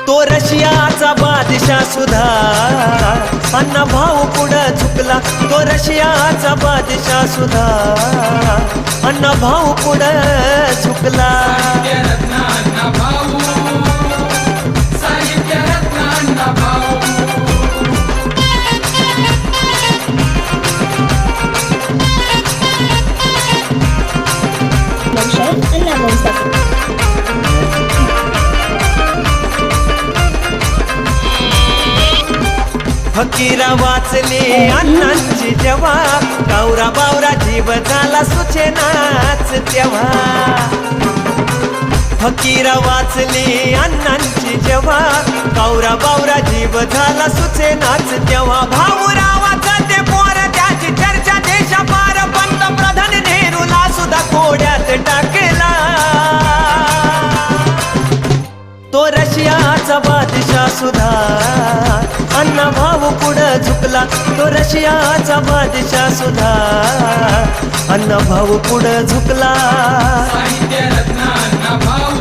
तो रशियाचा बादशाह सुद्धा अण्णा भाऊ पुढं झुकला. तो रशियाचा बादशाह सुद्धा अण्णा भाऊ पुढं झुकला. फकीरा वाचले अण्णांची जेव्हा गावरा बावरा जीव झाला सुचेनाच तेव्हा. फकीरा वाचले अण्णांची जेव्हा गावरा बावरा जीव झाला सुचेनाच तेव्हा. भाऊरावाचा ते पोर त्याची चर्चा देशापार पंतप्रधान नेहरूला सुद्धा कोड्यात टाकला. तो रशियाचा बादशाह सुद्धा अण्णा भाऊ पुढं झुकला. तो रशियाचा बादशाह सुद्धा अण्णा भाऊ पुढं झुकला. साहित्य रत्न अण्णा भाऊ.